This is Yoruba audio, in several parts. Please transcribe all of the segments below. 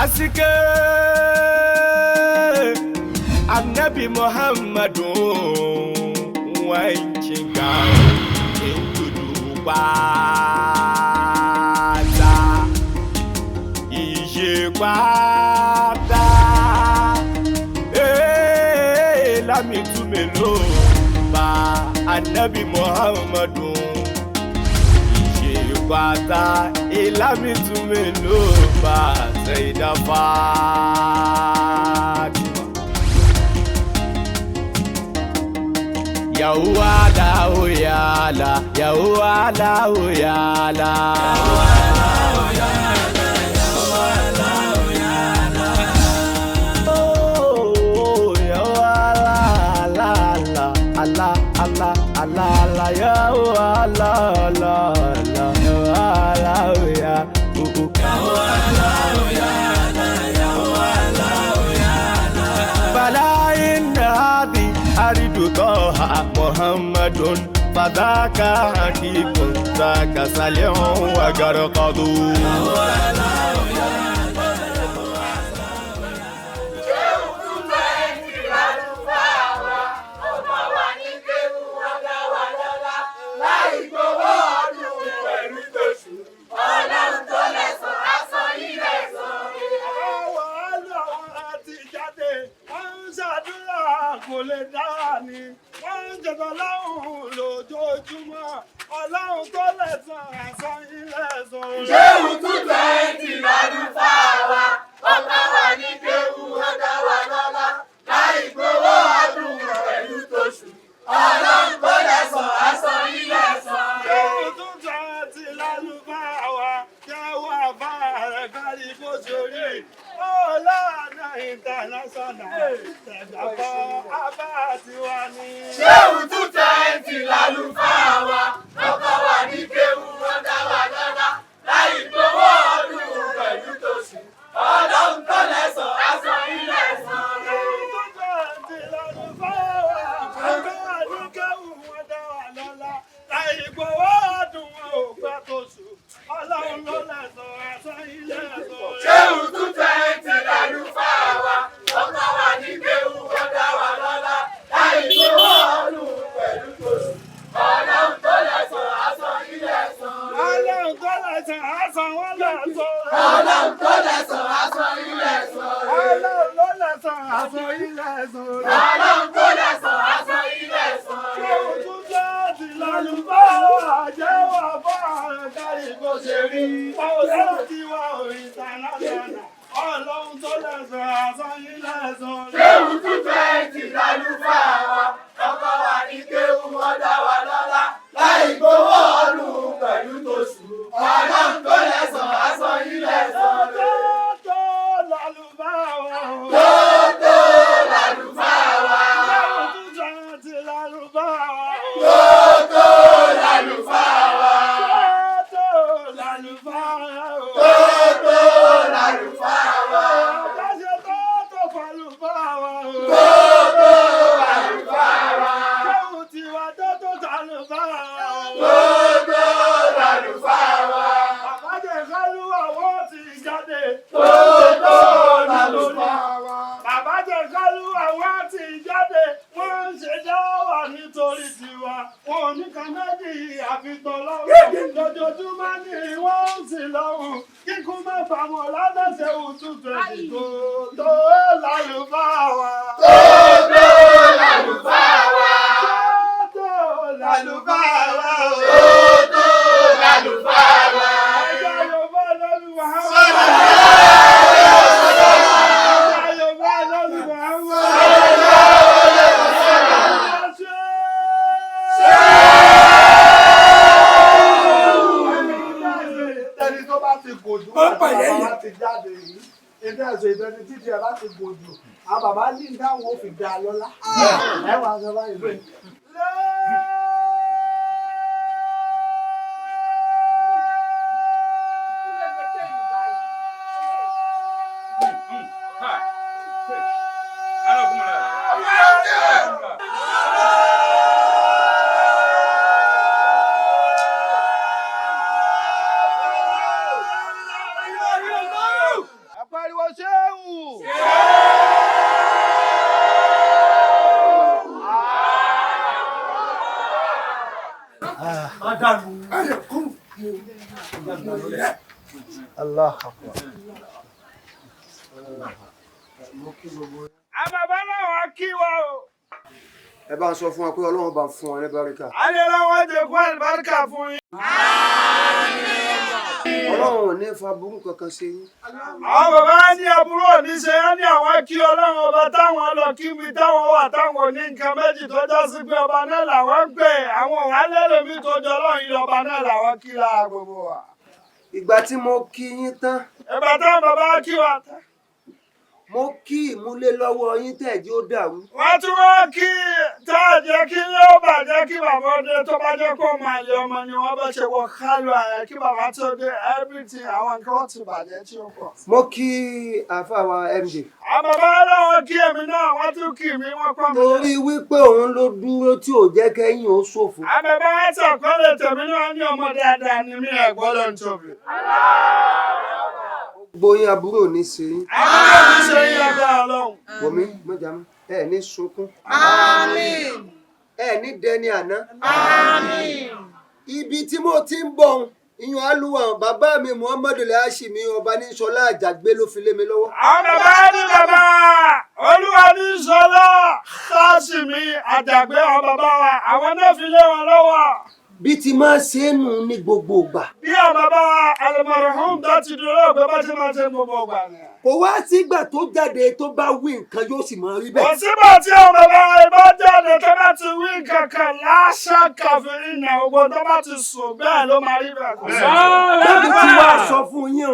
Asike Annabi Muhammadu wanchinga intudu bata ije bata lami tumelo ba Annabi Muhammadu ije bata lami tumelo ba Sayyida Fatima Yawala oyala Yawala oyala Oh Yawala la la Allah Allah Allah Yawala la la Yawala oyala Yawala oyala Yawala oyala Bala inna hadi aridu toha Muhammadun fadaka hakikun zaka salihun wa garqadu Ọlọ́run tó lẹ́san àsan ilẹ̀ ẹ̀san. Ṣéwù 220 lálùfáà wa, ọ̀gá wa ní kéwú ọ̀gá wa lọ́lá, láì gbowó ọdún pẹ̀lú tóṣù. Ọlọ́run tó lẹ́san àsan ilẹ̀ ẹ̀san. Ṣéwù 220 lálùfáà wa, jẹ́wọ́ àbá rẹ̀ kárí bó ṣe rí. Ọlọ́run international, ṣẹ̀dàpọ̀ àbá tiwa ni. Ṣéwù 220 lálùfáà wa, ọ̀gá wa ní kéwú ọ̀gá wa lọ́lá, láì gbowó ọdún pẹ̀lú tóṣù. Ọlọ́run tó lẹ́san àsan ilẹ̀ ẹ̀san. Ṣéwù 220 lálùfáà wa, ọ̀gá wa ní kéwú ọ̀gá wa lọ́lá, láì gbowó ọdún wọn ò gbà tóṣù. Ọlọ́run ló lẹ́san àsan ilẹ̀ ẹ̀san. Ṣéwù 220 lálùfáà wa, ọ̀gá wa ní kéwú ọ̀gá wa lọ́lá, láì gbowó ọdún pẹ̀lú tóṣù. Ọlọ́run tó lẹ́san àsan ilẹ̀ ẹ̀san. Ọlọ́run tó lẹ́san àsan wọn lẹ́san. Ọlọ́run tó lẹ́san àsan ilẹ̀ ẹ̀san. Ọlọ́run ló lẹ́san àsan ilẹ̀ ẹ̀san. Ọlọ́run tó lẹ́san àsan ilẹ̀ ẹ̀san. Ṣéwù 220 lálùfáà wa, jẹ́wọ́ àbá rẹ̀ kárí bó ṣe rí. Ọlọ́run tí wà international. Ọlọ́run tó lẹ́san àsan ilẹ̀ ẹ̀san. Ṣéwù 220 lálùfáà wa, ọkọ wa ní kéwú ọ̀dá wa lọ́lá, láì gbowó ọdún pẹ̀lú tóṣù. Ọlọ́run tó lẹ́san àsan ilẹ̀ ẹ̀san. Tó lálùfáà wa. Tótó lálùfáà wa. Ṣéwù 220 lálùfáà wa. Tótó lálùfáà wa. Tó lálùfáà wa. Tótó lálùfáà wa. Ṣé tó fàlùfáà wa. Tótó lálùfáà wa. Ṣéwù tiwa tó tàlùfáà wa. Tótó lálùfáà wa. Bàbájẹ́ kálúwà wọ́n ti jáde. Tótó lálùfáà wa. Bàbájẹ́ kálúwà wọ́n ti jáde. Wọ́n ń ṣe dáwà nítorí tiwa. Wọn ò ní kan méjì àfitàn lọ́wọ́. Lójoojúmọ́ ni wọ́n ń sìn lọ́hùn. Kíkún má fàmọ́ lọ́dọ̀ Ṣéwù 220 tó lálùfáà wa. Tótó lálùfáà wa. Tó lálùfáà wa. Tótó lálùfáà wa. Ẹja Yorùbá lọ́dún wàhálà. Ìdẹ́ni títí ẹ̀ láti gbòjò, àwọn bàbá ní ìdáhùn ó fi dá lọ́lá. Ẹwà sọ báyìí lóyìn. Apariwo Ṣéhù. Allah akbar. Àbàbá náà wá kí wa o. Ẹ bá ń sọ fún wa pé Ọlọ́run bá fún wa ní báríkà. Àlelá wọn jẹ fún àlùbáríkà fún yín. Ọlọ́run ò ní fa burú kankan ṣe yín. Àwọn bàbá ní àbúrò ní ṣe é ní àwọn kí Ọlọ́run ọba táwọn lọ kí mi táwọn wà táwọn ní nǹkan méjì tó já sí pé ọba náà làwọn ń pè àwọn òhálẹ́lòmí tó jọ Ọlọ́run yìí ọba náà làwọn kí lára gbogbo wa. Ìgbà tí mo kí yín tán. Ìgbà táwọn bàbá kí wa tán. Mo kí ìmúlé lọ́wọ́ yín tẹ̀jí ó dàrú. Wọ́n tún wọ́n kí tá a jẹ́ kí yóò bàjẹ́ kí bàbá ọdẹ tó bá jẹ́ kó máa lé ọmọ ni wọ́n bá ṣe wọ kálù ààrẹ kí bàbá tó dé everything àwọn nǹkan wọ́n ti bàjẹ́ tí ó pọ̀. Mo kí àfàwà MD. Àwọn bàbá náà kí èmi náà wọ́n tún kí mi wọ́n pọ̀ mí. Torí wípé òun ló dúró tí ò jẹ́ kẹ́yìn ó ṣòfò. Àwọn bàbá wọn ṣàkọọ́lẹ̀ tèmi náà ní ọmọ dáadáa ni mí ẹ̀gbọ́n ló ń tóbi. Gbóyin àbúrò ní ṣe yín. Àbúrò ní ṣe yín lágbára Ọlọ́run. Wòmí mọ́jà mọ́. Ẹ ní sunkún. Àmín. Ẹ ní dẹni àná. Àmín. Ibi tí mo ti ń bọ̀ ìyún alúwà bàbá mi Muhammadu Hashimi ọba ní Ṣọlá Àjàgbé ló fi lé mi lọ́wọ́. Àwọn bàbá ní bàbá Olúwa ní Ṣọlá Hashimi Àjàgbé àwọn bàbá wa àwọn náà fi lé wọn lọ́wọ́. Bí ti máa ṣe é nù ní gbogbo ìgbà. Bí àwọn bàbá wa Al-Marhum tó ti dúró pé bá ti máa ṣe gbogbo ìgbà ni. Kò wá sígbà tó jáde tó bá wí nǹkan yóò sì máa rí bẹ́ẹ̀. Kò sígbà tí àwọn bàbá wa ìbá jáde tó bá ti wí kankan láṣà kàfíìn ìnà ogun tó bá ti sùn bẹ́ẹ̀ ló máa rí bẹ́ẹ̀. Bẹ́ẹ̀ni tí wàá sọ fún yín o.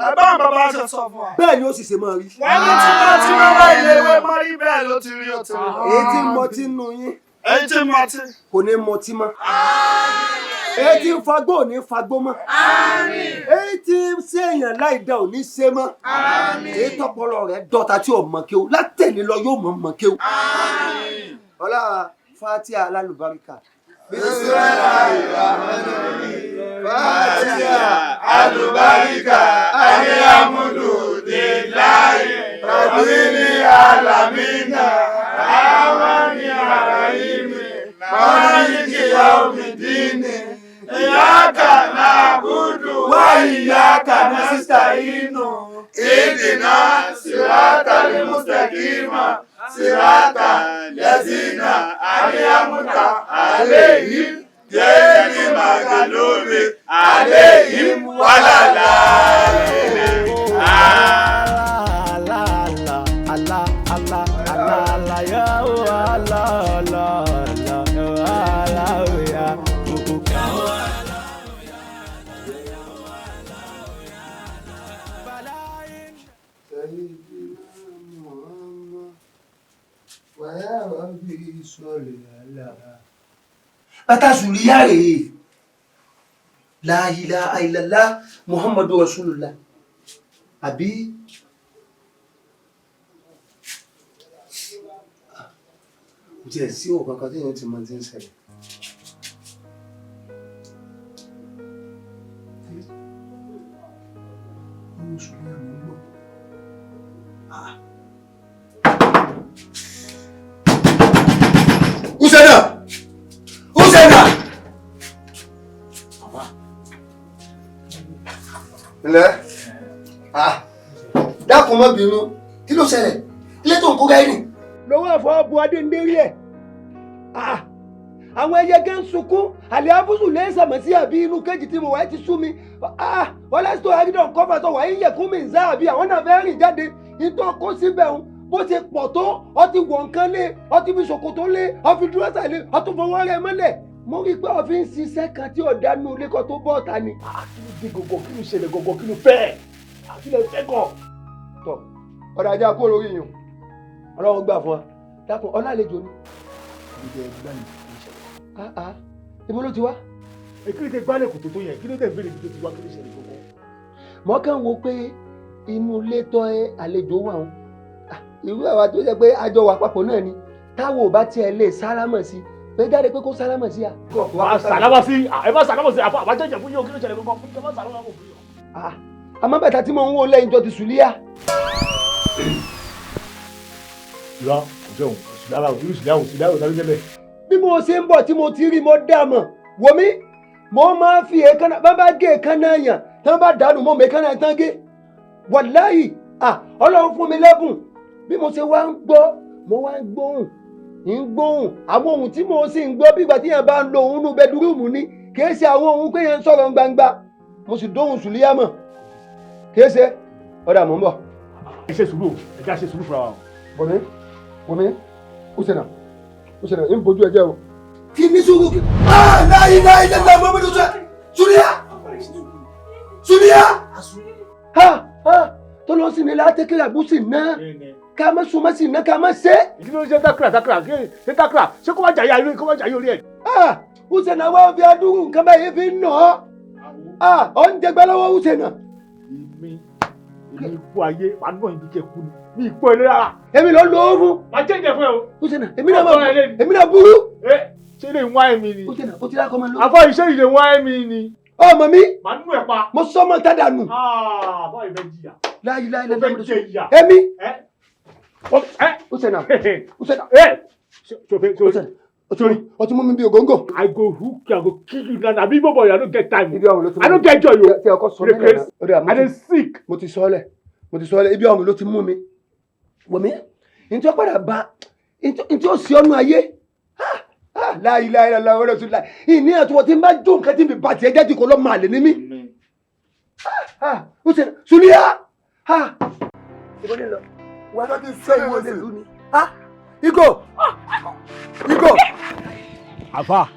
Ẹ̀bá àwọn bàbá ṣe sọ fún wa. Bẹ́ẹ̀ ni ó sì ṣe máa rí. Wọ́n ní tí wọ́n ti wá ilé ìwé máa rí bẹ́ẹ̀ ló ti rí ó ti rí. Èyí tí mo ti nù yín. Èyí tí mo ti. Kò ní mọtí mọ́. Èyí tí ń fagbó ò ní fagbó mọ́. Èyí tí ń ṣèyàn láìda ò ní ṣe mọ́. Èyí tọpọlọ rẹ̀ dọ́ta tí ò mọ̀ kí o látẹ̀lé lọ yóò mọ̀ kí o. Ọlá Fatiha alálùbáríkà. Bismillahirrahmanirrahim. Fatiha alùbáríkà alihamudulilayi rabili alamina amani arahimi maliki yaumidini iyaka na'budu wa iyaka nasta'inu ihdina siratal mustaqima siratal ladzina an'amta alayhim ghayril maghdubi alayhim waladdallin. Bàtà Sùlíyà rèé. La ilaha illallah Muhammadu Rasulullah. Àbí kò tiẹ̀ sí òun kankan tí èèyàn ti máa ti ń ṣẹlẹ̀. Usena! Ilẹ̀. Dákun má bínú. Kí ló ṣẹlẹ̀? Ilé tó ń kó gáírì. Lọ́wọ́ àfọwọ́ bu adé ń dérí ẹ̀. Àwọn ẹyẹ gẹ́ ń sunkún. Àlẹ́ abúsù lè ń sàmọ̀ sí àbí inú kéjì tí mo wáyé ti sú mi. Ọlẹ́sítọ́ Agídọ̀ kọ́fà sọ wáyé yẹ̀kún mi ń sá àbí àwọn náà fẹ́ rìn jáde. Ìtọ́ kó síbẹ̀ ń bó ṣe pọ̀ tó ọtí wọ̀ nǹkan lé ọtí fi ṣòkòtò lé ọfi dúrọ́sà lé ọtún fọwọ́ rẹ̀ mọ́lẹ̀. Mo rí i pé ọfi ń ṣiṣẹ́ kan tí ọ̀dà nù ilé kan tó bọ́ ọ̀tá ni. Kí ló dé gọ̀gọ̀ kí ló ṣẹlẹ̀ gọ̀gọ̀ kí ló fẹ́ kí ló fẹ́ gọ̀. Tọ́ ọ̀dà ajá kó lórí yìí Ọlọ́run gbà fún wa dákun ọlálejò ni. Ibo ló ti wá? Kí ló dé gbálẹ̀ kòtò tó yẹ kí ló dé bèrè kí ló ti wá kí ló ṣẹlẹ̀ gọ̀gọ̀. Mo kàn wo pé inú ilé tọ́ àlejò wà ń irú àwa tó jẹ́ pé àjọ wà papọ̀ náà ni táwọn ò bá tiẹ̀ lè sálámọ̀ sí pé jáde pé kó sálámọ̀ sí à. Wà á sálámọ̀ sí ẹ má sálámọ̀ sí àbájọ ìjẹ̀ fún yóò kí ló ṣẹlẹ̀ gọ̀gọ̀ fún ìjọba sálámọ̀ fún yóò. àmọ́ bàtà tí mo ń wò lẹ́yìn tó ti sùlíà. ìwà kò sẹ́wọ̀n sùlíà ò tàbí jẹ́bẹ̀. bí mo ṣe ń bọ̀ tí mo ti rí mo dá mọ̀ wò mí mo máa ń fi èékánná bá bá gé èékánná yàn tí wọ́n bá dànù mọ́ mi èékánná tán gé wàláhì ọlọ́run fún mi lẹ́bùn bí mo ṣe wá ń gbọ́ mo wá ń gbóhùn àwọn ohun tí mo sì ń gbọ́ bí ìgbà tí yẹn bá ń lo òun nú bẹ́dúrúmù ni kìí ṣe àwọn ohun pé yẹn ń sọ̀rọ̀ gbangba mo sì dóhùn sùlíyà mọ̀ kìí ṣe ọ̀dà mò ń bọ̀. ẹ ṣe sùúrù ẹ já ṣe sùúrù fúnra wa. wọ̀mí ó ṣe náà ń bójú ẹjẹ́ o. kí ní sùúrù kí. láyé lẹ́gbẹ̀ẹ́ mọ́mọ́dé sùlíyà. tó lọ sí ni látẹ́kẹ́ àbúsì náà ká má súnmọ́ sí iná ká má ṣe. ìdí ló ń ṣe tákìrà ṣé kó má jàyà orí ẹ̀. Hùsẹ̀nà wa fi adúrú nǹkan báyìí fi ń nà ọ́ ọ́ ń jẹgbẹ́ lọ́wọ́ Hùsẹ̀nà. èmi ikú ayé màá nà ibi jẹ kú ni mi ìkú ẹ lẹ́yà. èmi lọ lò ó fún. màá jẹ́ ìjẹ fún ẹ o. Hùsẹ̀nà èmi náà burú. ṣé ilé ìwá ẹ̀mí ni. Hùsẹ̀nà o ti rà kọ́ máa lọ. àfọ iṣẹ́ ilé ìwá ẹ̀mí ni. ọmọ mi. màá nù ẹ̀ pa. mo sọ ọmọ tádà nù. àfọ ìfẹ́ jìyà. láyé fẹ́ jẹ ìyà. èmi. Hùsẹ̀nà. o ti mú mi bí ògóńgò. I go hook you, I go kill you now. Abi bobo, I don't get time. Ibi ọ̀hún ló ti mú mi. I don't get joy o. Tí ọkọ sọ mí lẹ́nu. I dey sick. Mo ti sọ ọ́lẹ̀. Ibi ọ̀hún ló ti mú mi. Wòmí, ntí ó padà bá ntí ó sì ọ́nú ayé. Láyé ọ̀rẹ́ sùn láì. Ìní àtúwọ̀ tí n bá jó nǹkan tí mi bá tiẹ̀ jẹ́ ti kò lọ́ máa lè ní mí. Ó ṣe Sùlíyà. Ibo ni lọ? Wà á ti sẹ́ ìwọ lè lù ní. Igo. Àfà.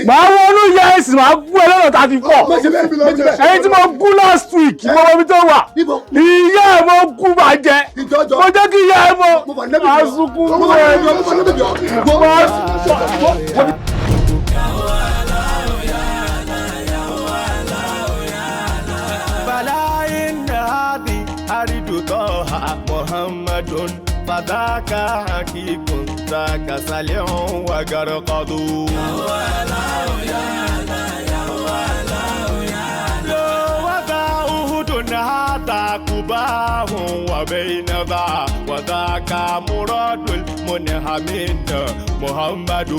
Màá wọnú yẹ́sì máa gún ẹ lọ́nà 34. Ẹyin tí mo gún last week, mo mọ ibi tó wà. Ìyá ẹ̀ mo gún bàjẹ́. Mo jẹ́ kí ìyá ẹ̀ mo àsùnkún mú ẹ̀. محمد فذاك حقيق ذاك سليع وقرقض هذا كباه وبين ذا وذاك مراد المنهمين محمد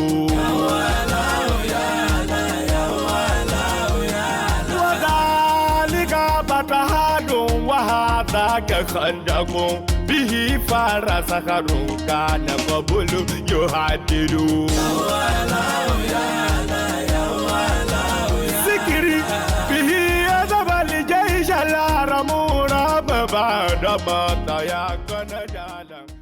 وذلك بطهاد وهذاك خندق به فرس خرون كان قبل يهدد ذكري به يذهب الجيش الهرم رب بعد ما تيقن جالا